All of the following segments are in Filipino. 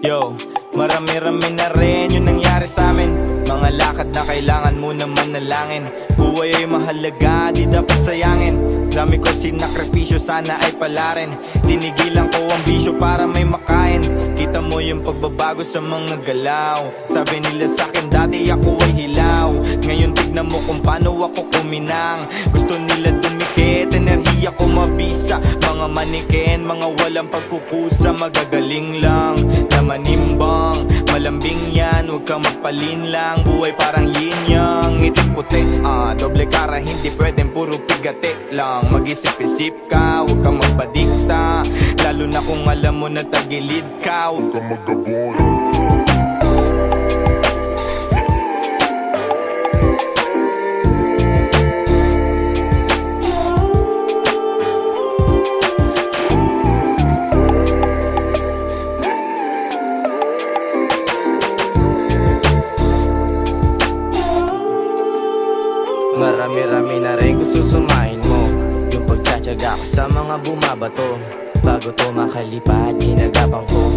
Yo, marami-rami na rin yung nangyari sa amin. Mga lakad na kailangan mo naman nalangin. Buhay ay mahalaga, di dapat sayangin. Dami ko sinakripisyo, sana ay pala rin. Dinigilan ko ang bisyo para may makain. Kita mo yung pagbabago sa mga galaw. Sabi nila sa'kin dati ako ay hilaw. Ngayon tignan mo kung paano ako kuminang. Gusto nila dumikit, enerhiya ko mabisa. Mga maniken, mga walang pagkukusa. Magagaling lang na manimbang. Malambing yan, huwag kang magpalin lang. Buhay parang yin-yang, itim puti doble cara, hindi pwedeng puro pigate lang. Mag-isip-isip ka, huwag kang magpadikta. Lalo na kung alam mo na tagilid ka, huwag kang magkabon. Marami-rami na rin gusto sumahin mo. Yung pagtsatsaga ko sa mga bumabato. Bago to makalipat, ginagabang ko.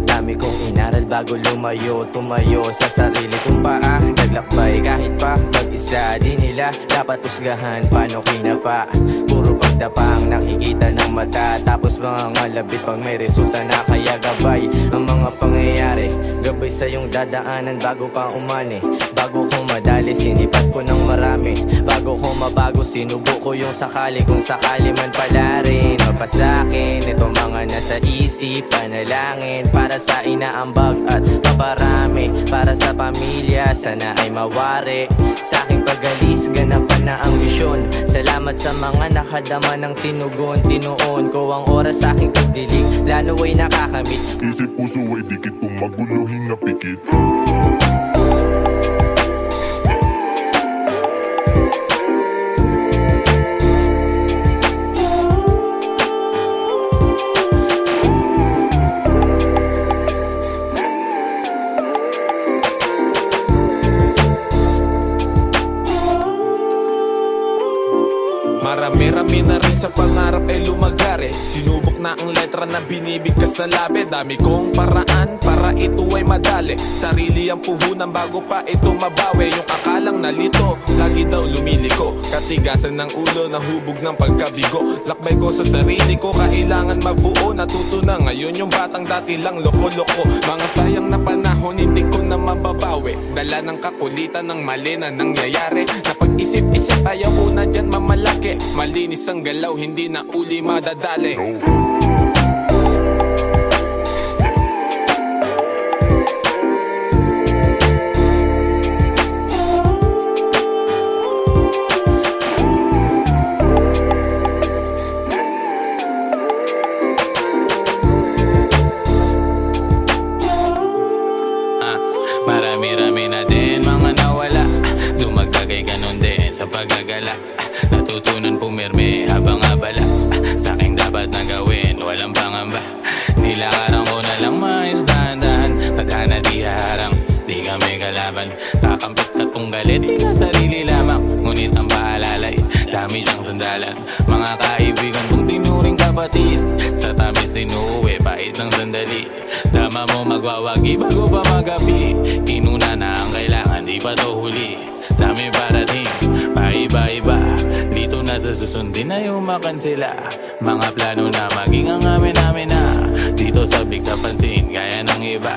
Dami kong inaral bago lumayo. Tumayo sa sarili kong paa. Naglakbay kahit pa mag-isa. Di nila dapat usgahan, paano kinapa. Puro pagdapa ang nakikita ng mata. Tapos mga ngalabit pag may resulta na. Kaya gabay ang mga pangyayari. Gabay sa iyong dadaanan bago pa umani. Bago ko madali, sinipat ko ng marami. Bago ko mabago, sinubo ko yung sakali. Kung sakali man pala rin mapasakin. Ito mga nasa isip, panalangin. Para sa inaambag at paparami. Para sa pamilya, sana ay mawari. Sa aking pag-alis, ganapan na ang misyon. Salamat sa mga nakadama ng tinugon. Tinuon ko ang oras sa aking pagdilig. Lalo ay nakakamit. Isip puso ay dikit kung maguluhin na pikit. Marami-rami na rin sa pangarap ay lumagari. Sinubok na ang letra na binibigkas na labi. Dami kong paraan para ito ay madali. Sarili ang puhunan bago pa ito mabawi. Yung akalang nalito, lagi daw lumiliko. Katigasan ng ulo, nahubog ng pagkabigo. Lakbay ko sa sarili ko, kailangan mabuo. Natuto na ngayon yung batang dati lang loko-loko. Mga sayang na panahon, hindi ko na mababawi. Dala ng kakulitan ng mali na nangyayari. Napag-isip-isip, ayaw ko na dyan mamalaki. Malinis ang galaw, hindi na uli madadali. Marami-rami na din mga nawala. Dumagdag ay ganun din sa paggagala. Natutunan pumirme habang abala. Sa aking dapat na gawin, walang pangamba. Nilakaran ko na lang maayos dahan-dahan. Tadhana di harang, di kami kalaban. Kakampit ka kung galit, di na sarili lamang. Ngunit ang paalalay, dami siyang sandalan. Mga kaibigan kong tinuring kapatid. Sa tamis din uuwi, pait ng sandali. Tama mo magwawagi bago pa magabi. Inuna na ang kailangan, di pa to huli. Dami parating, paiba-iba. Dito na sa susundin na yumakan sila. Mga plano na maging ang amin-amin na. Dito sabik sa pansin, gaya ng iba.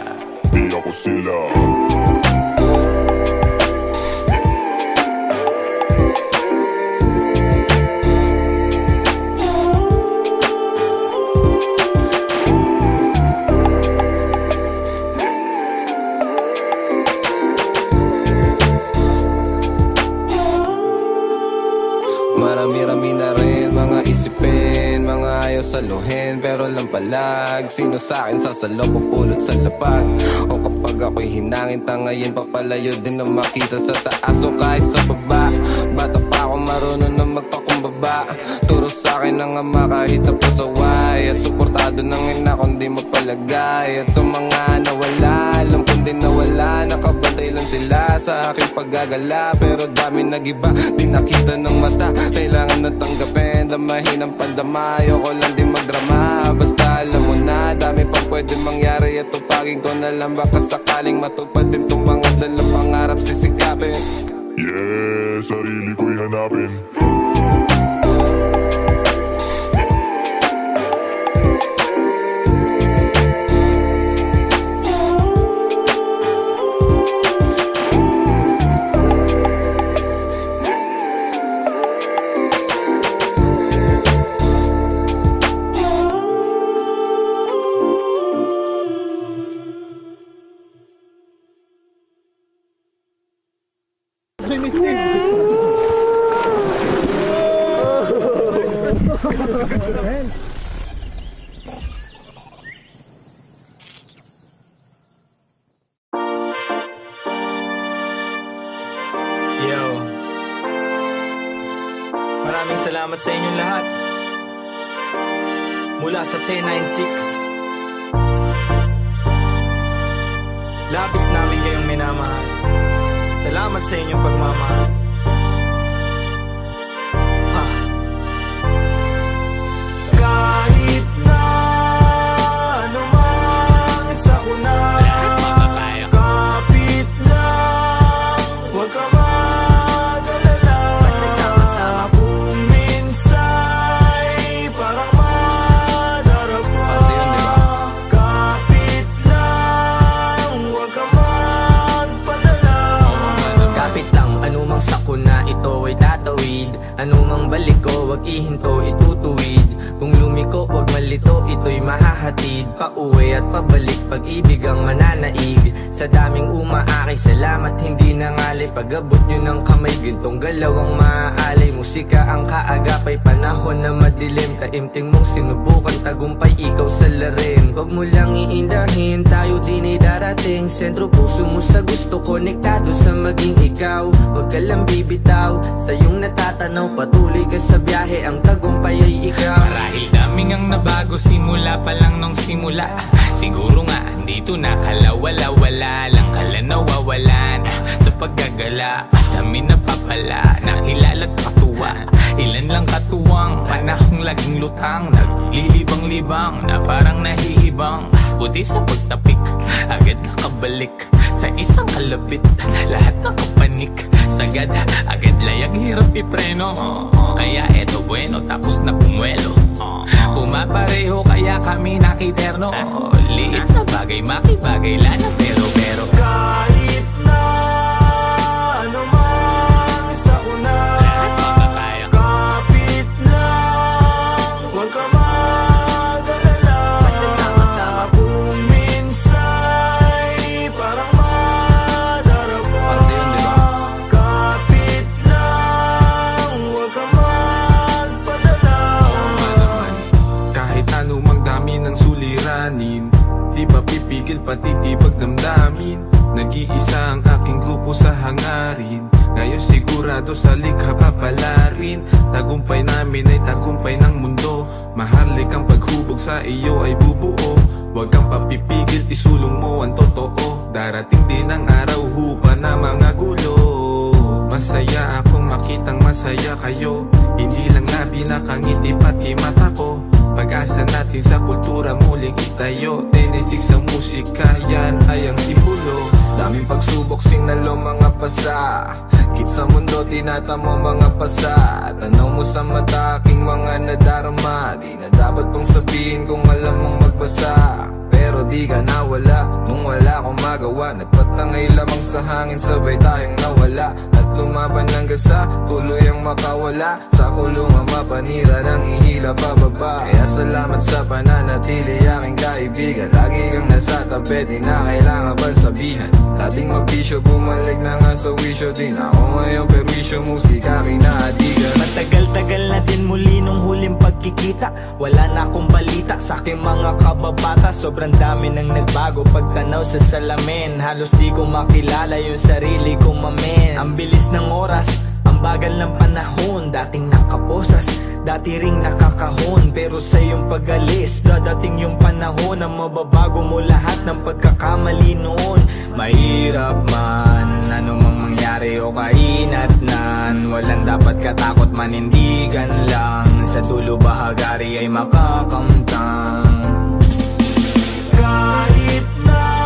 Di ako sila. Marami-rami na rin mga isipin, mga ayaw saluhin, pero lampalag. Sino sa'kin sasalo, pupulot sa lapag. O kapag ako'y hinangin, tangayin papalayo din na makita sa taas o kahit sa baba. Bata pa ako marunong na magpakumbaba. Turo sa'kin ng ama kahit napasaway. At suportado ng ina kung di mapalagay. At sa mga nawala, alam kong di nawala. Nakabantay lang sila sa aking paggagala. Pero dami nag-iba, di nakita ng mata. Kailangan na tanggapin, damahin ang pandama. Ayoko lang di magdrama, basta alam mo na dami pang pwede mangyari at Atubagin ko na lang baka sakaling matupad din tong mga dalang pangarap sisikapin. Yeah, sarili ko'y hanapin. Maraming salamat sa inyong lahat. Mula sa 1096, labis namin kayong minamahal. Salamat sa inyong pagmamahal. Kahit na anumang isa ko na, kapit lang, huwag ka mag-alala. Basta sama-sama kung minsa'y parang madarapa. Kapit lang, huwag ka magpadala. Kapit lang, anumang sakuna ito ay tatawid. Anumang balik ko, wag ihinto, itutuwid. Kung lumiko, wag malito, ito'y mahahatid. Pauwi at pabalik, pag-ibig ang mananaig. Sa daming umaakay, salamat hindi nangalay. Pag-abot nyo ng kamay, gintong galaw ang maaalay. Musika ang kaagapay, panahon na madilim. Taimting mong sinubukan, tagumpay ikaw sa larin. Wag mo lang iindahin, tayo din ay darating. Sentro puso mo sa gusto, konektado sa maging ikaw. Wag ka lang bibitaw, sa iyong natatanaw. Patuloy ka sa biyahe, ang tagumpay ay ikaw. Marahil daming ang nabago, simula pa lang nung simula. Siguro nga, dito na kalawala-wala lang kala nawawalan. Sa paggagala, dami napapala, nakilala't katuwa. Ilan lang katuwang, panahong laging lutang. Naglilibang-libang, na parang nahihibang. Buti sa pagtapik, agad nakabalik. Sa isang kalapit, lahat nakapanik. Sagad, agad layag, hirap ipreno. Kaya eto bueno, tapos na pumwelo. Pumapareho kaya kami nakiterno. Liit na bagay, makibagay lang na pero. Kahit na anumang isa ko na, kapit lang, huwag ka mag-alala. Basta sama-sama kung minsa'y parang madarapa. Kapit lang, huwag ka magpadala. Kahit anumang dami ng suliranin, di pa pipigil patitibag damdamin. Nag-iisa ang aking grupo sa hangarin. Ngayon sigurado sa likha papalarin. Tagumpay namin ay tagumpay ng mundo. Mahalik ang paghubog sa iyo ay bubuo. Huwag kang papipigil, isulong mo ang totoo. Darating din ang araw, hupa na mga gulo. Masaya akong makitang masaya kayo. Hindi lang labi nakangiti pati mata ko. Pag-asa natin sa kultura muling itayo. 1096 sa musika, yan ay ang simbolo. Daming pagsubok, sinalo mga pasa. Kit sa mundo, tinatamo mga pasa. Tanaw mo sa mata, aking mga nadarama. Di na dapat pang sabihin kung alam mong magbasa. Pero di ka nawala, nung wala akong magawa. Nagpatangay lamang sa hangin, sabay tayong nawala. At lumaban ng gasa, tuloy ang makawala. Sa kulungan mapanira ng ihila pababa. Kaya salamat sa pananatili, aking kaibigan. Lagi kang nasa tabi, di na kailangan bang sabihan. Dating magbisyo, bumalik na nga sa wisyo din. Ako ngayon perwisyo, musika aking naadigan. Matagal-tagal na din muli nung huling pagkikita. Wala na akong balita sa aking mga kababata. Sobrang dami nang nagbago pagtanaw sa salamin. Halos di ko makilala yung sarili ko, mamen. Ang bilis ng oras, ang bagal ng panahon. Dating nakaposas, dati ring nakakahon. Pero sa iyong pag-alis, dadating yung panahon na mababago mo lahat ng pagkakamali noon. Mahirap man, anumang mangyari o kainatnan. Walang dapat katakot, manindigan lang. Sa dulo bahagari ay makakamtang. Kahit na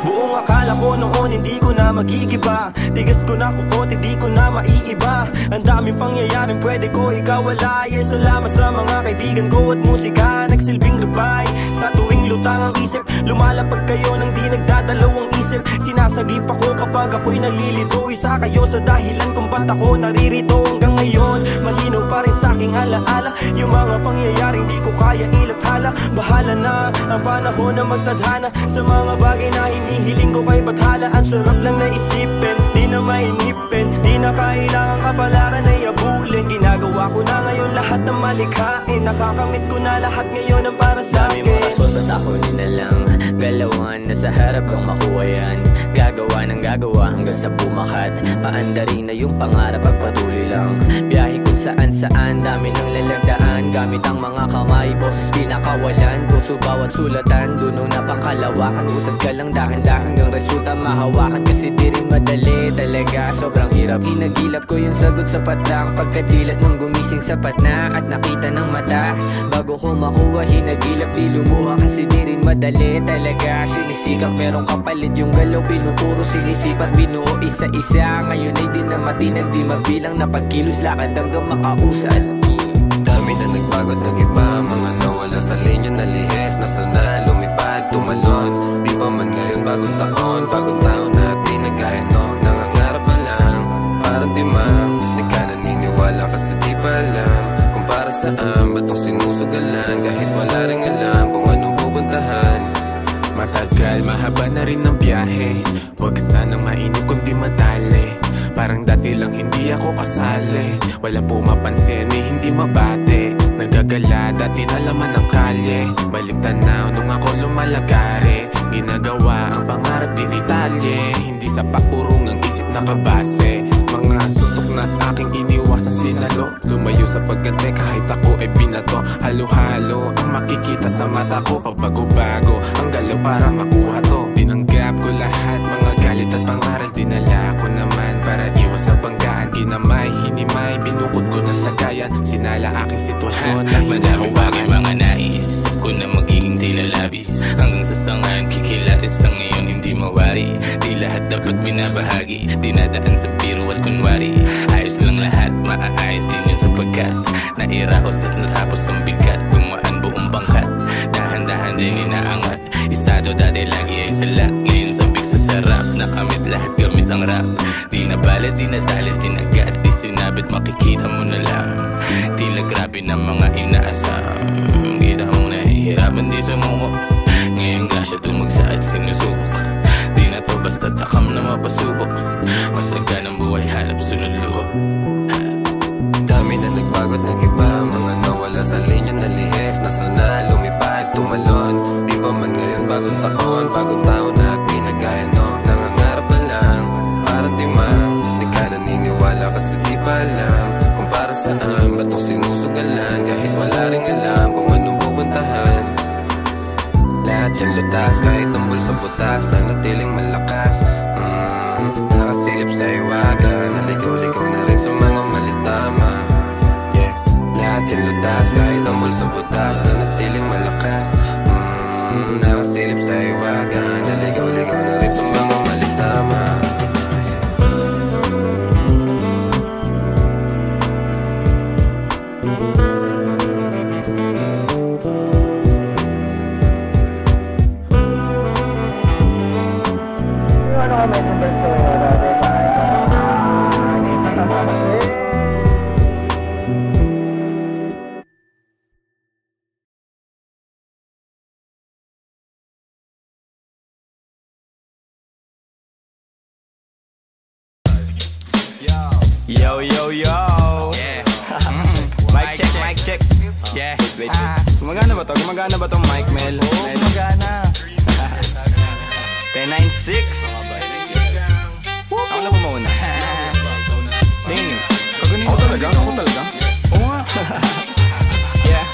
Buong akala ko noon hindi ko na magigiba. Tigas ko na kukot, hindi ko na maiiba. Ang daming pangyayaring pwede ko ikawala. Yes, salamat sa mga kaibigan ko at musika. Nagsilbing gabay sa tuwing lutang ang isip. Lumalapag kayo nang di nagdadalawang isip. Sinasagip ako kapag ako'y nalilito. Isa kayo sa dahilan kung ba't ako naririto. Hanggang ngayon, malinaw pa rin sa aking alaala yung mga pangyayaring di ko kaya ilathala. Bahala na ang panahon na magtadhana sa mga bagay na hinihiling ko kay bathala. Ang sarap lang na isipin, di na mainipin, di na kailangan kapalaran ay abulin. Ginagawa ko na ngayon lahat ng malikhain. Nakakamit ko na lahat ngayon ang para sa akin. Dami mga sotas ako na lang galawan na sa harap kang makuha yan. Gagawa ng gagawa hanggang sa bumakat. Paandari na yung pangarap at patuloy lang. Biyahe kung saan saan, dami ng lalagdaan. Gamit ang mga kamay, boses pinakawalan. Puso bawat sulatan, dunong na pangkalawakan. Usad ka lang dahan-dahan hanggang resulta mahawakan. Kasi di rin madali talaga, sobrang hirap. Hinagilap ko yung sagot sapat lang. Pagkadilat ng gumising sapat na at nakita ng mata. Bago ko makuha, hinagilap di lumuha. Kasi di rin madali talaga. Sinisikap merong kapalit yung galaw. Pinuturo sinisipat binuo isa-isa. Ngayon ay di na matinag di mabilang. Na pagkilos lakad hanggang makausad. Dami na nagbago at nag-iba. Mga nawala sa linya na lihis. Nasa na lumipad, tumalon. Di pa man ngayon bagong taon na di nagaya noon. Nangangarap pa lang, parang di man. Di ka naniniwala kasi di pa alam kung para saan ba't ang sinusugalan. Kahit wala rin alam kung anong pupuntahan. Matagal, mahaba na rin ang biyahe. Huwag sanang mainip kundi madali. Parang dati lang hindi ako kasali. Walang pumapansin eh hindi mabate. Nagagala dati na laman ng kalye. Balik tanaw nung ako lumalagari. Ginagawa ang pangarap din italye. Hindi sa paurong ang isip nakabase. Mga suntok na aking iniwasan sinalo. Lumayo sa pagganti kahit ako ay binato. Halo-halo ang makikita sa mata ko. Pabago-bago ang galaw para makuha to. Tinanggap ko lahat mga galit at pangaral. Dinala ko naman para iwas sa banggaan. Ginamay, hinimay, binukod ko ng lagayan. Sinala aking sitwasyon na madaming bagay mga nais ko na magiging tila labis. Hanggang sa sangan kikilatis sa ngayon hindi mawari. Di lahat dapat binabahagi. Dinadaan sa biro at kunwari. Ayos lang lahat, maaayos din yun sapagkat nairaos at natapos ang bigat. Gumaan buong bangkat, dahan-dahan din inaangat. Estado dati lagi ay salat. Ngayon sabik sa sarap, nakamit lahat gamit ang rap. Di na balit, di na dalit, di na gat. Di sinabit, makikita mo na lang. Tila grabe na mga inaasam. Kita mong nahihirapan, di sumuko. Ngayong grasya tumagsa at sinusubok. Di na to basta takam na mapasubok. Masagan ang buhay, halap sunod luho. Dami na nagbago at nag-iba. Mga nawala sa linya na lihis. Nasa na lumipad, tumalon. Di pa man ngayon bagong taon na di nagaya noon. Nangangarap pa lang, parang di man. Di ka naniniwala kasi di pa alam kung para saan ba't ang sinusugalan. Kahit wala rin alam kung anong pupuntahan. Lahat yan lutas, kahit tumbol sa butas. Nanatiling malakas, nakasilip sa iwaga. Naligaw-ligaw na rin sa mga malitama. Yeah, lahat yan lutas, kahit tumbol sa butas. Nanatiling malakas, nakasilip sa iwaga. Naligaw-ligaw na rin sa mga malitama. Yo, yo, yo. Yeah. Mic check. Yeah. Wait. Gumagana ba to? Gumagana ba tong mic, Mel? Oo, gumagana. 10-9-6. Ako na ba mauna? Sing. Ako talaga? Oo nga. Yeah.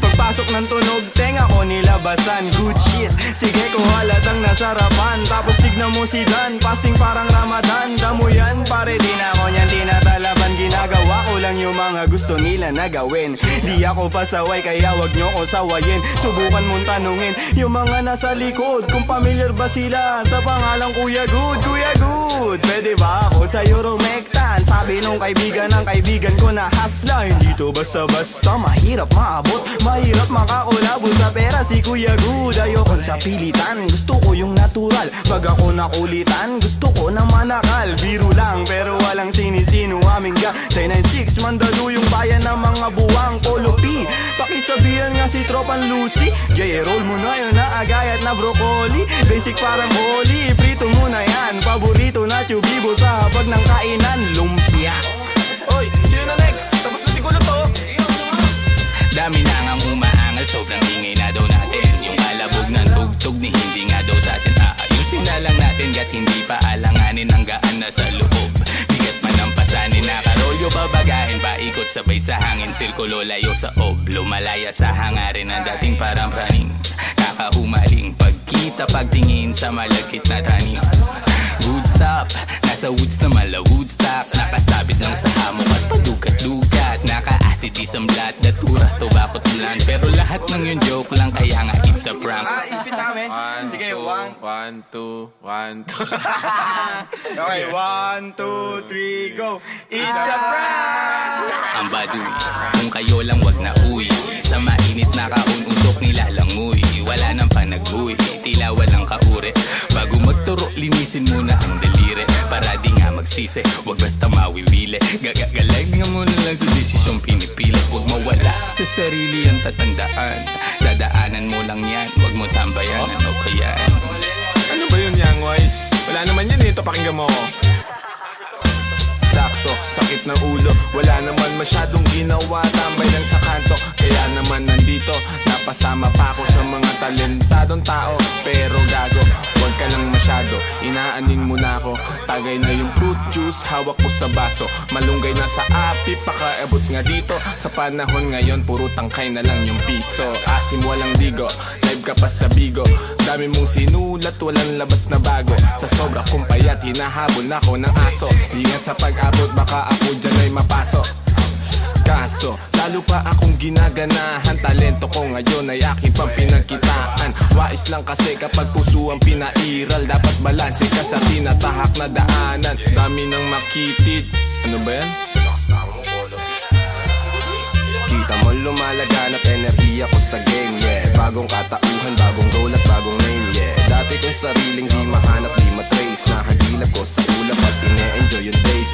Pagpasok ng tunog, tenga ko nilabasan. Good shit, sige ko halatang nasarapan. Tapos tignan mo si Dan, fasting parang Ramadan. Damo yan, pare di na ako niyan, di na talaban ginagawa. ginagawa ko lang yung mga gusto nila na gawin. Di ako pasaway kaya wag nyo ko sawayin. Subukan mong tanungin yung mga nasa likod kung familiar ba sila sa pangalang Kuya Good. Kuya Good, pwede ba ako sa'yo rumektan? Sabi nung kaibigan ng kaibigan ko na hasla. Hindi to basta-basta, mahirap maabot, mahirap makakulabo sa pera si Kuya Good. Ayokong sa pilitan, gusto ko yung natural. Pag ako nakulitan, gusto ko na manakal. Biro lang pero walang sinisino aming gang 996, mandalo yung bayan ng mga buwang Polo P. Pakisabihan nga si Tropan Lucy, J-roll mo na yun na agayat na broccoli. Basic parang holy, prito mo na yan. Paborito na chubibo sa hapag ng kainan, lumpia. Oy, sino na next? Tapos na siguro to. Dami na ngang umaangal, sobrang ingay na daw natin. Yung kalabog ng tugtog ni hindi nga daw sa atin aayusin na lang natin, gat hindi pa alanganin ang gaan na sa loob. Bigat man ang pasanin, nakarolyo babagain, paikot sabay sa hangin, sirkulo layo sa oblo, malaya sa hangarin ng dating parang praning. Kakahumaling pagkita, pagtingin sa malagkit na taning. Good stop, nasa woods na mala Woodstock, nakasabit lang sa hamok at padukat-dukat, naka-acid isang blat, daturas to bakot ulan. Pero lahat ng yun joke lang, kaya nga it's a prank. Isipin namin. Sige, 1, 2, 1, 2. Okay, 1, 2, 3, go. It's a prank! Ang baduy, kung kayo lang wag na uwi, sa mainit na kaun-usok nilalangoy. Wala nang panag-uwi, tila walang kaure. Bago magturo, linisin muna ang daliri, para di nga magsisi, wag basta mawiwili. Gagagalag nga mo na lang sa desisyong pinipili. Huwag mawala sa sarili ang tatandaan, dadaanan mo lang yan, wag mo tambayan. Ano ba yan? Ano ba yun, Young Wise? Wala naman yan, ito pakinggan mo ko. Sakto, sakit ng ulo, wala naman masyadong ginawa, tambay lang sa kanto. Kaya naman nandito, napasama pa ako sa mga talentadong tao. Pero gago, wag ka lang masyado, inaaning mo na ako. Tagay na yung fruit juice, hawak ko sa baso, malunggay na sa api, pakaabot nga dito. Sa panahon ngayon, puro tangkay na lang yung piso. Asim walang digo, live ka pa sa bigo. Dami mong sinulat, walang labas na bago. Sa sobra kong payat, hinahabol na ako ng aso. Ingat sa pag-abot, baka ako dyan ay mapasok. Kaso, lalo pa akong ginaganahan, talento ko ngayon ay aking pang pinagkitaan. Wais lang kasi kapag puso ang pinairal, dapat balanse ka sa tinatahak na daanan. Dami nang makitid. Ano ba yan? Kita mo lumalaganap enerhiya ko sa game, yeah. Bagong katauhan, bagong role at bagong name, yeah. Dati kong sariling di mahanap, di matrace, nahagilap ko sa ulap at ine-enjoy yung days.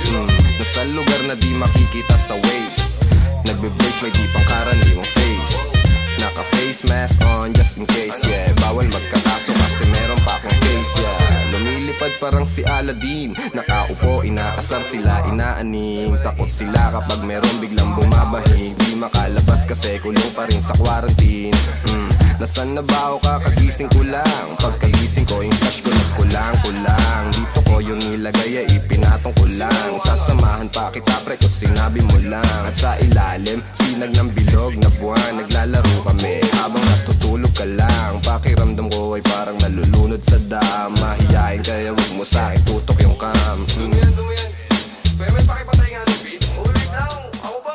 Nasa lugar na di makikita sa waves, nagbe-blaze may di pang karaniwang face. Naka-face mask on just in case, yeah. Bawal magkakaso kasi meron pa akong case, yeah. Lumilipad parang si Aladdin, nakaupo, inaasar sila, inaaning. Takot sila kapag meron biglang bumabahig, di makalabas kasi kulong pa rin sa quarantine. Nasaan na ba ako, kakagising ko lang, pagkagising ko yung stash ko nagkulang-kulang. Dito ko yung nilagay ay ipinatong ko lang, sasamahan pa kita pre kung sinabi mo lang. At sa ilalim, sinag ng bilog na buwan, naglalaro kami habang natutulog ka lang. Pakiramdam ko ay parang nalulunod sa dam, mahihain kaya wag mo sa akin tutok yung cam. Dumiyan. May pakipatay nga ng beat. Wait lang, ako ba?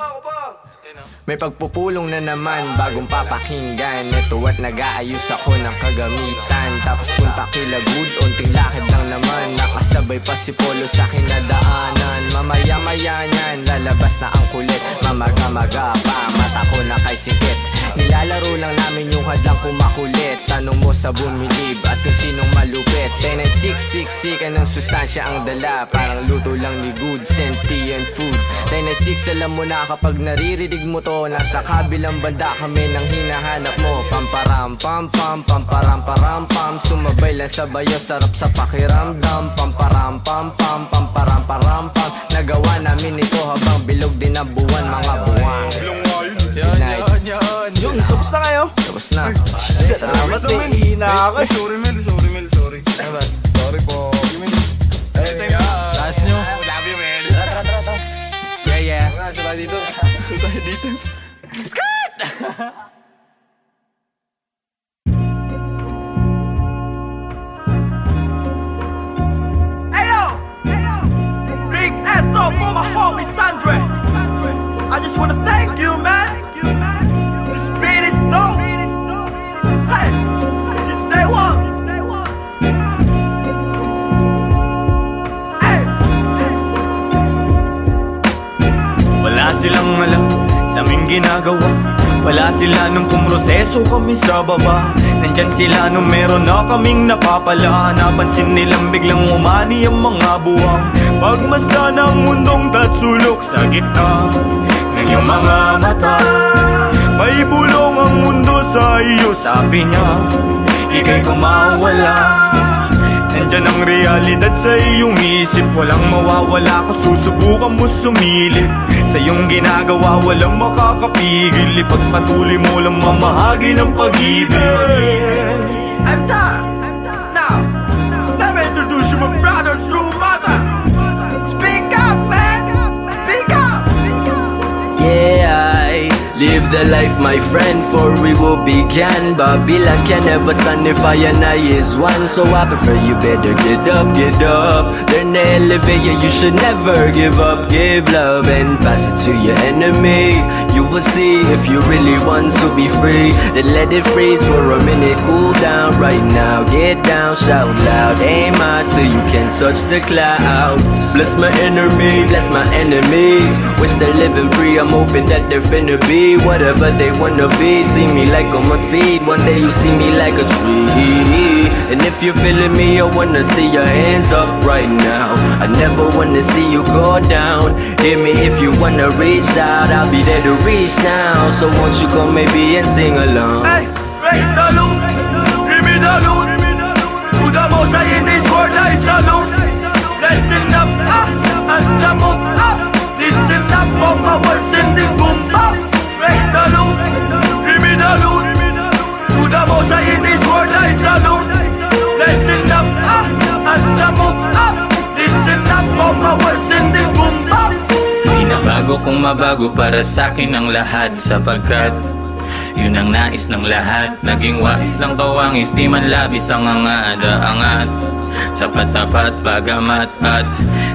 May pagpupulong na naman, bagong papakinggan. Ito at nag-aayos ako ng kagamitan. Tapos punta kila Good, unting lakad lang naman. Nakasabay pa si Polo sa kinadaanan. Mamaya-maya niyan, lalabas na ang kulit. Mamaga-maga pa, mata ko na kay sikit. Nilalaro lang namin yung hadlang kumakulit. Tanong mo sa bumilib at kung sinong malupit. 10-6-6 ka ng sustansya ang dala, parang luto lang ni Good, sentient food. 10-6 alam mo na kapag naririnig mo to, nasa kabilang banda kami nang hinahanap mo. Pamparam pam pam, pamparam param pam, sumabay lang sa bayo, sarap sa pakiramdam. Pamparam pam pam, pamparam param pam, nagawa namin ito habang bilog din ang buwan, mga buwan. Yun, tapos na kayo? Tapos na. Salamat eh, hina ako. Sorry. Sorry po. Taas nyo. Love you, man. Yeah. Sabay dito. Skirt! Big S.O. for my homie Sandre. I just wanna thank you, man. This beat is dope. Hey, since day one. Hey. Wala silang alam sa aming ginagawa. Wala sila nung pumroseso kami sa baba. Nandyan sila nung meron na kaming napapala. Napansin nilang biglang umani ang mga buwang. Pagmasdan ang mundong tatsulok sa gitna ng iyong mga mata. May bulong ang mundo sa iyo, sabi niya, ika'y kumawala. Nandyan ang realidad sa iyong isip. Walang mawawala kung susubukan mo sumilip. Sa iyong ginagawa walang makakapigil. Ipagpatuloy mo lang mamahagi ng pag-ibig. I'm done. Now, let me introduce you my brother, True Mata. Speak up, man. Speak up. Yeah, I live the life, my friend, for we will begin. Babylon can never stand if I and I is one. So I prefer you better get up. Learn to elevate, yeah, you should never give up. Give love and pass it to your enemy. You will see if you really want to be free. Then let it freeze for a minute, cool down right now. Get down, shout loud, aim high till you can touch the clouds. Bless my enemy, bless my enemies. Wish they're living free, I'm hoping that they're finna be whatever they wanna be. See me like I'm a seed, one day you see me like a tree. And if you're feeling me, I wanna see your hands up right now. I never wanna see you go down. Hear me if you wanna reach out, I'll be there to reach now. So won't you come maybe and sing along. Hey, raise the loot, give me the loot. To the most high in this world I salute. Listen up, as I move up. Listen up, all my words in this boom up. Raise the loot, give me the loot. To the most high in this world I salute. Listen up, as I move up. Listen up, all my words in this boom up. Binabago kung mabago para sa'kin ang lahat, sapagkat yun ang nais ng lahat. Naging wais lang kawangis, di man labis ang angada-angat. Sa patapat, bagamat at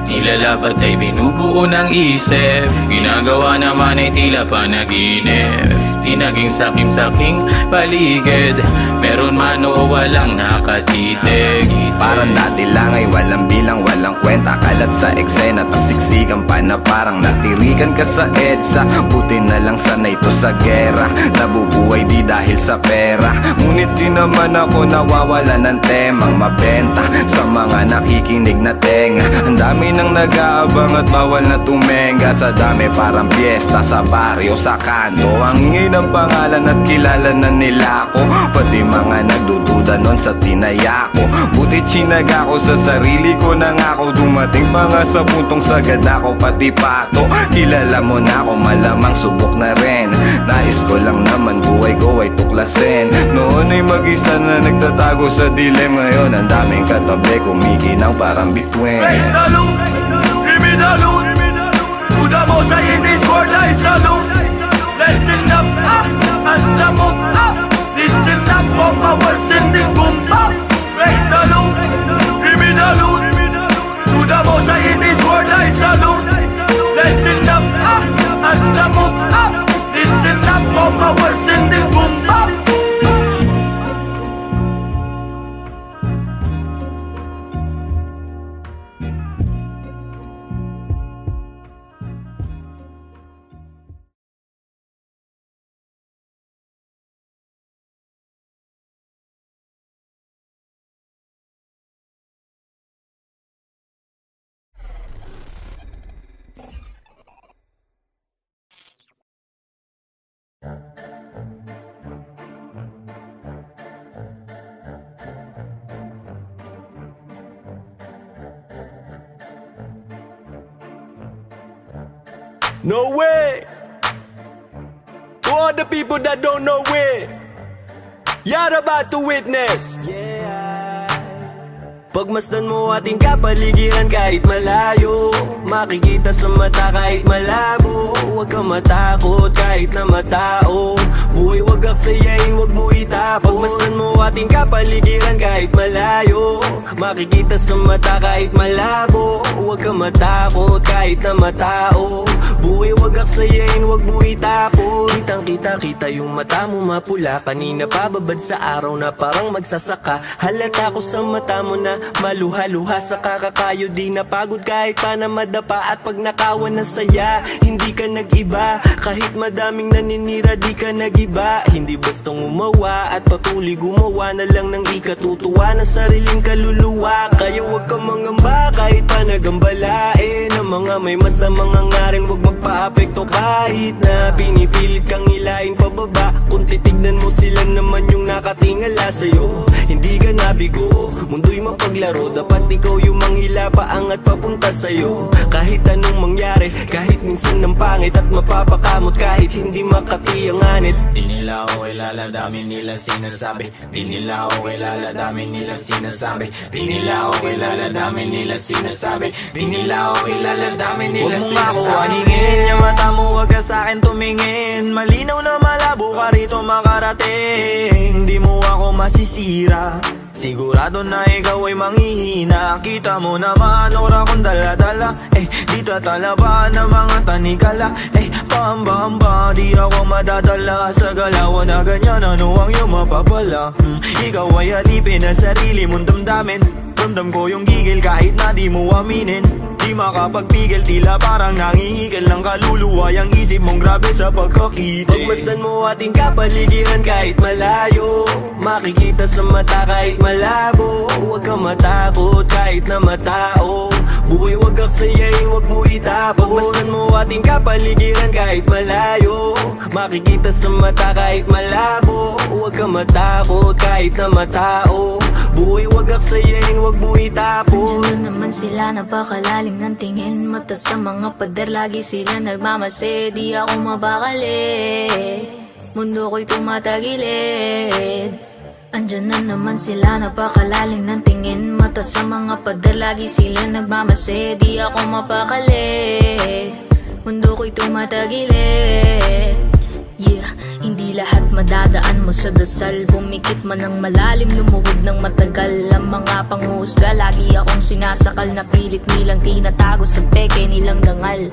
nilalabat ay binubuo ng isip. Ginagawa naman ay tila panaginip. Di naging sakim-saking paligid. Meron man o walang nakatitig. Parang dati lang ay walang bilang, walang kwenta. Kalat sa eksena, tasiksikan pa na parang natirikan ka sa EDSA. Buti na lang sanay to sa gera. Nabubuhay di dahil sa pera. Ngunit di naman ako nawawala ng temang mabenta sa mga nakikinig na tenga. Ang dami nang nag-aabang at bawal na tumenga. Sa dami parang piyesta sa baryo, sa kanto. Ang ingay ng pangalan at kilala na nila ako. Pati mga nagdududa nun sa tinaya ko. Buti chinaga ko sa sarili ko na nga ako. Dumating pa nga sa puntong sagad ako pati pato. Kilala mo na ako, malamang subok na rin. Nais ko lang naman buhay ko ay tuklasin. Noon ay mag-isa na nagtatago sa dilim. Ngayon ang daming katabi, kumikinang parang bituin. Raise the loot, give me the loot. To the most high in this world I salute. Listen up, as I move up. Listen up, all my words in this boom up. Raise the loot, give me the loot. To the most high in this world I salute. Listen up, as I move up. Listen up, all my words in this boom up. No way! To all the people that don't know it, you're about to witness. Pagmasdan mo ating kapaligiran kahit malayo, makikita sa mata kahit malabo. Huwag kang matakot kahit na matao. Buhay wag aksayain, wag mo itapon. Pagmasdan mo ating kapaligiran kahit malayo, makikita sa mata kahit malabo. Huwag ka matakot kahit na matao, buhay wag aksayain, wag mo itapon. Kitang kita yung mata mo mapula, kanina pababad sa araw na parang magsasaka. Halata ko sa mata mo na maluha-luha, sa kakakayo di napagod kahit pa na madapa. At pag nakawan na saya, hindi ka nag-iba, kahit madaming naninira di ka nag-iba. Hindi bastang umawa at patuloy gumawa na lang ng ikatutuwa ng sariling kaluluwa. Kaya huwag ka mangamba kahit pa nagambalain ang mga may masamang hangarin, huwag magpa-apekto kahit na pinipilit kang hilahin pababa. Kung titignan mo sila naman yung nakatingala sa'yo, hindi ka nabigo, mundo'y mapaglaro. Dapat ikaw yung manghila paangat papunta sa'yo. Kahit anong mangyari, kahit minsan ng pangit at mapapakamot, kahit hindi makatiyang anit. Di nila ako kilala, dami nila sinasabi. Di nila ako kilala, dami nila sinasabi. Di nila ako kilala, dami nila sinasabi. Di nila ako kilala, dami nila sinasabi. Huwag mo nga ako aningin, yung mata mo wag ka sa'kin tumingin. Malinaw na malabo ka rito makarating, di mo ako masisira. Sigurado na ikaw ay manghihina. Kita mo naman ora kong dala-dala, di tatalaban ng mga tanikala. Pahamba-hamba, di ako madadala sa galawan na ganyan. Ano ang iyong mapapala? Ikaw ay alipin na sarili mong damdamin. Ramdam ko yung gigil kahit na di mo aminin. Di makapagpigil, tila parang nangihigil ng kaluluwa yung isip mong grabe sa pagkakita. Pagmasdan mo ating kapaligiran kahit malayo, makikita sa mata kahit malabo. Huwag ka matakot kahit na matao, buhay wag aksayain, wag mo itapon. Pagmasdan mo ating kapaligiran kahit malayo, makikita sa mata kahit malabo. Huwag ka matakot kahit na matao, buhay wag aksayain, wag mo itapon. Andiyan na naman sila, napakalalim ng tingin mata sa mga pader, lagi sila nagmamase. Di ako mabakali, mundo ko'y tumatagilid. Andiyan na naman sila, napakalalim ng tingin mata sa mga pader, lagi sila nagmamase. Di ako mapakali, mundo ko'y tumatagilid. Yeah, hindi lahat madadaan mo sa dasal. Bumikit man ng malalim, lumuhod ng matagal. Ang mga panghusga, lagi akong sinasakal. Napilit nilang tinatago sa peke nilang dangal.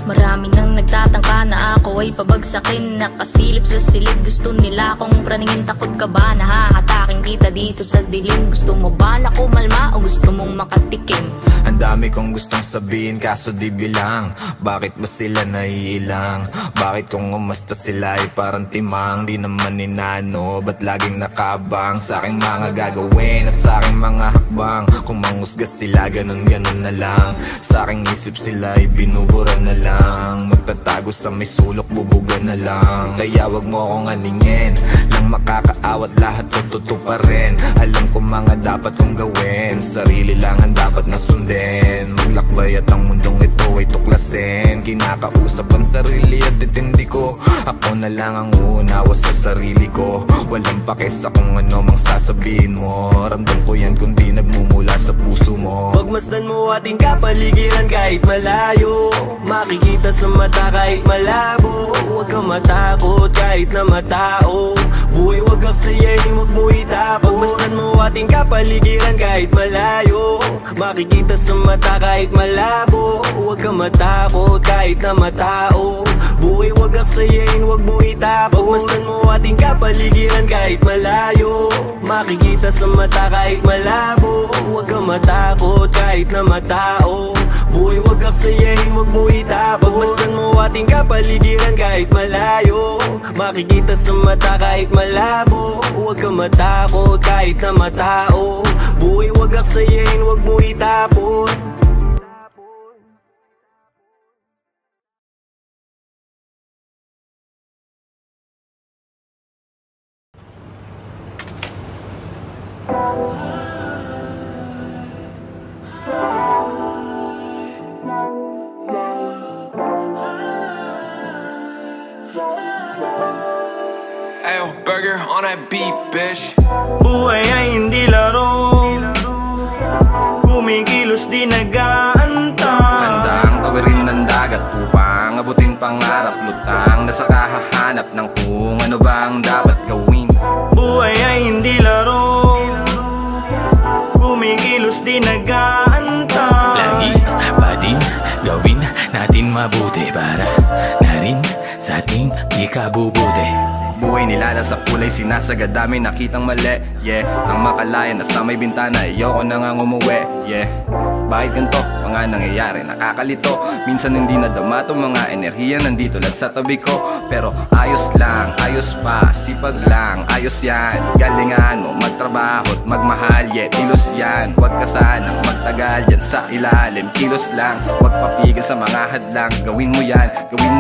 Marami nang nagtatangka na ako ay pabagsakin. Nakasilip sa silid, gusto nila akong praningin. Takot ka ba na hahatakin kita dito sa dilim? Gusto mo ba na kumalma o gusto mong makatikim? Ang dami kong gustong sabihin kaso di bilang. Bakit ba sila naiilang? Bakit kung umasta sila ay parang timang? Di naman inano, ba't laging nakabang sa aking mga gagawin at sa aking mga hakbang? Kung manghusga sila, ganun-ganun na lang. Sa aking isip sila ay binubura na lang. Magtatago sa may sulok, bubuga na lang. Kaya wag mo akong aningin, lang makakaawat lahat ko tutuparin. Alam ko mga dapat kong gawin, sarili lang ang dapat na sundin. Maglakbay at ang mundong ito ay tuklasin. Kinakausap ang sarili at intindi ko, ako na lang ang uunawa sa sarili ko. Walang pake sa kung ano mang sasabihin mo. Ramdam ko yan kung di nagmumula sa puso mo. Pagmasdan mo ating kapaligiran kahit malayo, makikita sa mata kahit malabo. Huwag ka matakot kahit na matao, buhay wag aksayain, wag mo itapon. Pagmasdan mo ating kapaligiran kahit malayo, makikita sa mata kahit malabo. Huwag ka matakot kahit na matao, buhay wag aksayain, wag mo itapon. Pagmasdan mo ating kapaligiran kahit malayo, makikita sa mata kahit malabo. Huwag ka matakot kahit na matao, buhay wag aksayain, wag mo itapon. Pagmasdan mo ating kapaligiran kahit malayo, makikita sa mata kahit malabo. Huwag ka matakot kahit na matao, buhay wag aksayain, wag mo itapon. Ayo, burger on that beat, bitch. Buhay ay hindi laro, kumikilos di nag-aantay. Handang tawirin ng dagat upang abutin pangarap. Lutang na sa kahahanap ng kung ano bang dapat gawin. Buhay ay hindi laro, mabuti para na rin sa ating ikabubuti. Buhay nilala sa kulay, sinasagad dami nakitang mali. Yeah, nang makalaya na sa may bintana, ayoko na nga umuwi. Yeah, bakit ganito? Mga nangyayari, nakakalito. Minsan hindi nadama tong mga enerhiya nandito lang sa tabi ko. Pero ayos lang, ayos pa, sipag lang, ayos yan. Galingan mo, magtrabaho at magmahal, yeah, kilos yan. Huwag ka sanang magtagal yan sa ilalim, kilos lang. Huwag papigil sa mga hadlang, gawin mo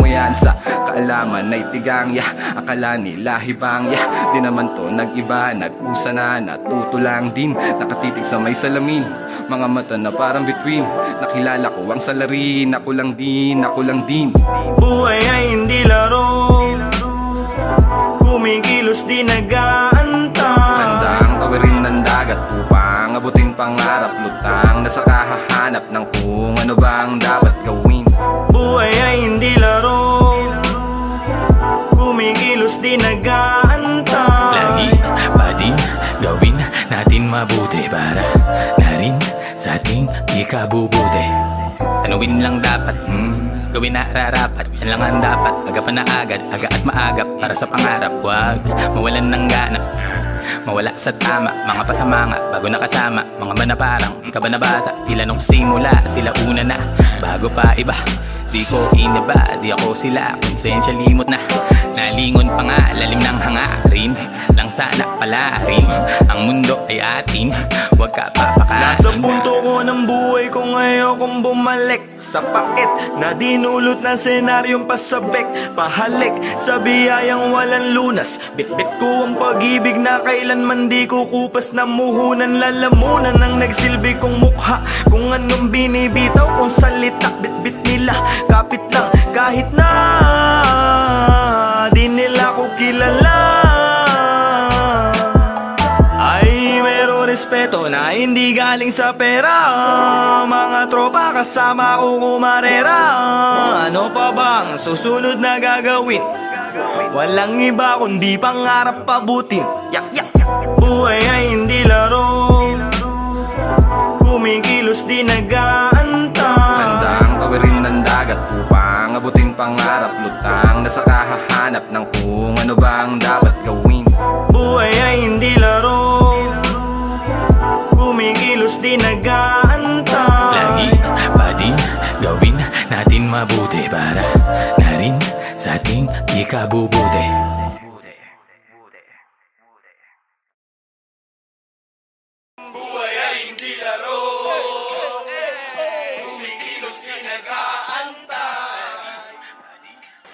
yan sa kaalaman na itigang, yeah. Akala nila hibang, yeah, di naman to nag-iba, nag-usa na, natuto lang din. Nakatitig sa may salamin, mga mata na parang between. Nakilala ko ang salarin, ako lang din. Buhay ay hindi laro, kumikilos di nag-aantay. Handang tawirin ng dagat upang abutin pangarap. Lutang na sa kahahanap ng kung ano bang dapat gawin. Buhay ay hindi laro, kumikilos di nag-aantay. Lagi pa din gawin natin mabuti para na rin sa ating ikabubuti. Tanawin lang dapat, gawin na rarapat. Yan lang ang dapat, aga pa na agad, aga at maagap. Para sa pangarap, wag mawalan ng gana, mawala sa tama, mga pasamanga bago nakasama. Mga manaparang, di ka ba na bata? Tila nung simula, sila una na, bago pa iba. Di ko inaba, di ako sila, konsensya limot na. Nalingon pa nga, lalim ng hangarin lang sana palarin. Ang mundo ay atin, huwag ka papakain. Nasa punto ko ng buhay ko ngayon kung bumalik sa pakit na dinulot ng senaryong pasabik. Pahalik sa biyayang walang lunas, bitbit ko ang pag-ibig na kailanman di ko kupas na muhunan. Lalamunan ang nagsilbi kong mukha, kung anong binibitaw kong salita. Bitbit nila, kapit lang kahit na di nila ko kilala. Ay meron respeto na hindi galing sa pera. Mga tropa kasama ko kumarera. Ano pa bang susunod na gagawin? Walang iba kundi pangarap pabutin. Buhay ay hindi laro, kumikilos di nag-aantay. Handang tawirin ng dagat upang abutin pangarap. Lutang na sa kahahanap ng kung ano bang dapat gawin. Buhay ay hindi laro, kumikilos di nag-aantay. Lagi pa din gawin natin mabuti para na rin sa ating ikabubuti. Buhay ay hindi laro, kumikilos di nag-aantay.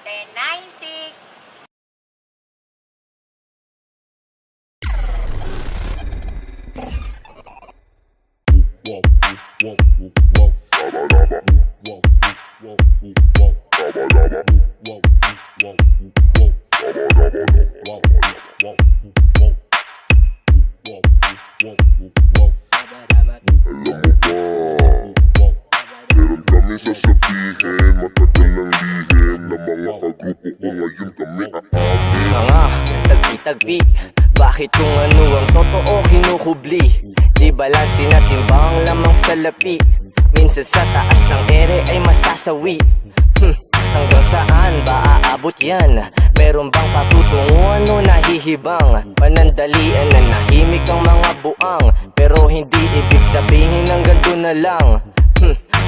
10-9-6. Meron kami sasabihin, matagal ng lihim na mga kagrupo ko ngayon kami aamin. Mga tagpi-tagpi, bakit kung ano ang totoo kinukubli? Di balansin at timbang lamang sa lapi. Minsan sa taas ng ere ay masasawi. Hanggang saan ba aabot yan? Meron bang patutunguhan o nahihibang? Panandalian na nahimik ang mga buang, pero hindi ibig sabihin hanggang doon na lang.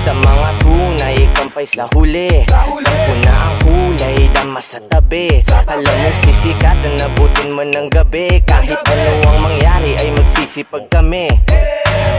Sa mga tunay, kampay sa huli. Puna ang kulay, dama sa tabi. Alam mo sisikatan, nabutin mo ng gabi. Kahit ano ang mangyari ay magsisipag kami.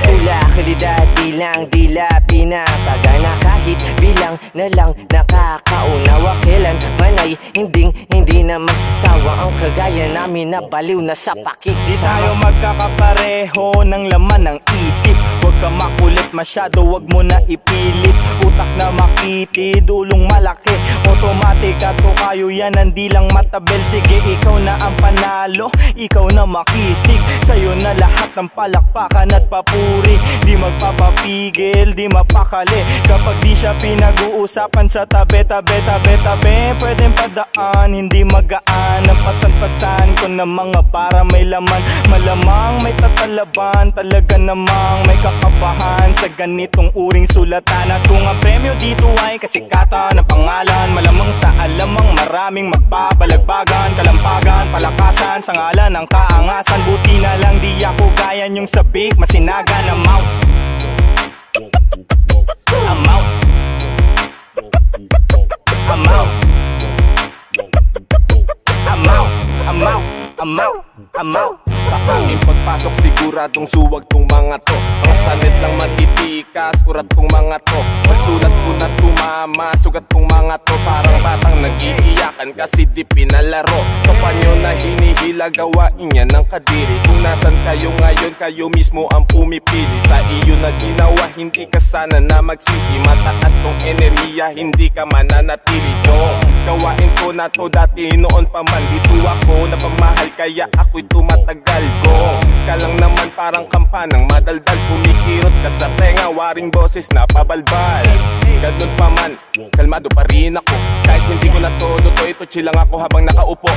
Pula, kalidad, bilang, dila, pinapagana. Kahit bilang na lang nakakaunawa. Kailan man ay hindi na magsasawa. Ang kagaya namin na baliw na sa pakiksama. Di tayo magkakapareho ng laman ng isip. Huwag ka makulit masyado, huwag mo na ipilit. Utak na makitid, ulong malaki. Automatic at o kayo yan, hindi lang matabel. Sige, ikaw na ang panalo, ikaw na makisig. Sa'yo na lahat ng palakpakan at papuri. Di magpapapigil, di mapakali. Kapag di siya pinag-uusapan sa tabi, pwedeng padaan, hindi magaan. Ang pasan-pasan ko na mga para may laman. Malamang may tatalaban, talaga namang may kakapal. kinakabahan sa ganitong uring sulatan. At kung ang premyo dito ay kasikatan ng pangalan, malamang sa alamang maraming magbabalagbagan, kalampagan, palakasan sa ngalan ng kaangasan. Buti na lang di ako gaya nyong sabik, masinagan. I'm out, I'm out, I'm out, I'm out, I'm out, I'm out, I'm out. Sa aking pagpasok siguradong suwag tong mga to. Mga salit lang matitikas, urat tong mga to. Pagsulat ko na tumama, sugat tong mga to. Parang batang nag-iiyakan kasi di pinalaro. Kapanyo na hinihila, gawain niya ng kadiri. Kung nasan kayo ngayon, kayo mismo ang pumipili. Sa iyo na ginawa, hindi ka sana na magsisi. Mataas tong enerhiya, hindi ka mananatili. Yung gawain ko na to dati noon pa man. Dito ako napamahal, kaya ako'y tumatagal. Kalang naman parang kampanang madaldal. Kumikirot ka sa tenga, waring boses na pabalbal. Ganun pa man, kalmado pa rin ako. Kahit hindi ko na todo to, ito chill lang ako habang nakaupo.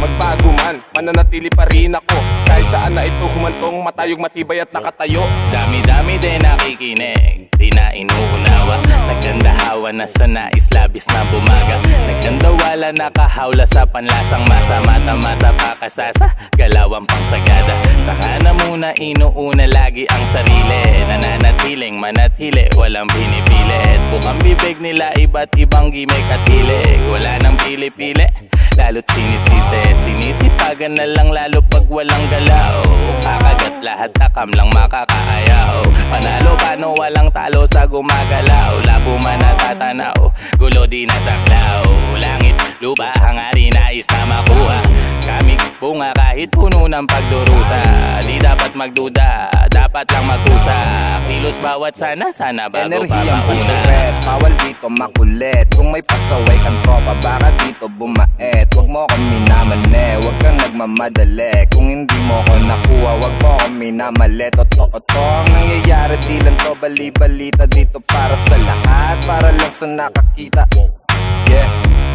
Magbago man, mananatili pa rin ako. Kahit saan na ito humantong, matayog matibay at nakatayo. Dami-dami din nakikinig, di na inuunawa. Nagkandahawa na sa nais, labis na bumaga. Nagkandawala, nakahawla sa panlasang masa. Mata-masa pa kasasa, galawang pangsagada. Saka na muna inuuna lagi ang sarili. Nananatiling manatili, walang pinipili. Bukang bibig nila, iba't ibang gimmick at hilig. Wala nang pili-pili, lalo't sinisisi. Sinisipagan na lang lalo pag walang galaw. Kakagat lahat, takam lang makakaayaw. Panalo paano walang talo sa gumagalaw. Labo man natatanaw, gulo di nasaklaw. Langit, lupa, hangarin, nais na makuha. Kamig bunga kahit puno ng pagdurusa. Di dapat magduda, dapat lang magkusa. Kilos bawat sana bago Enerhiyang pa mauna. pagkuret, bawal dito makulit. Kung may pasaway kang tropa, baka dito bumait. Wag mo kong minamane, wag kang nagmamadali. Kung hindi mo ko nakuha, wag mo kong minamali. Totoo ang nangyayari, di lang to bali-balita. Dito para sa lahat, para lang sa nakakita. Yeah,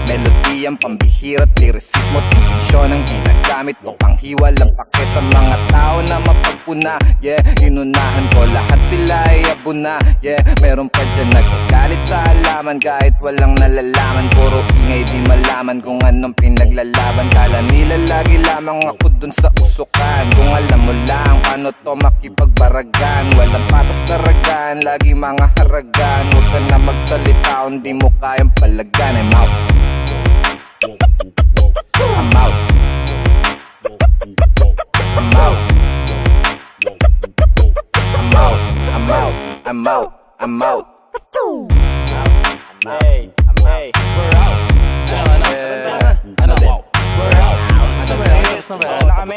melodiyang pambihira't lirisismo, intensyon ang ginagamit ko. Panghiwalang pake sa mga tao na mapagpuna. Yeah, inunahan ko lahat, sila ay abuna. Yeah, meron pa dyan nagagalit sa halaman kahit walang nalalaman. Puro ingay, di malaman kung anong pinaglalaban. Kala nila lagi lamang ako dun sa usukan. Kung alam mo lang paano to makipagbaragan. Walang patas na ragan, lagi mga haragan. Huwag ka na magsalita, hindi mo kayang palagan. I'm out, I'm out, I'm out, I'm out, I'm out, I'm out, I'm out. Hey, hey, we're out. Ano din? We're out. Tapos na ba? Tapos na kami.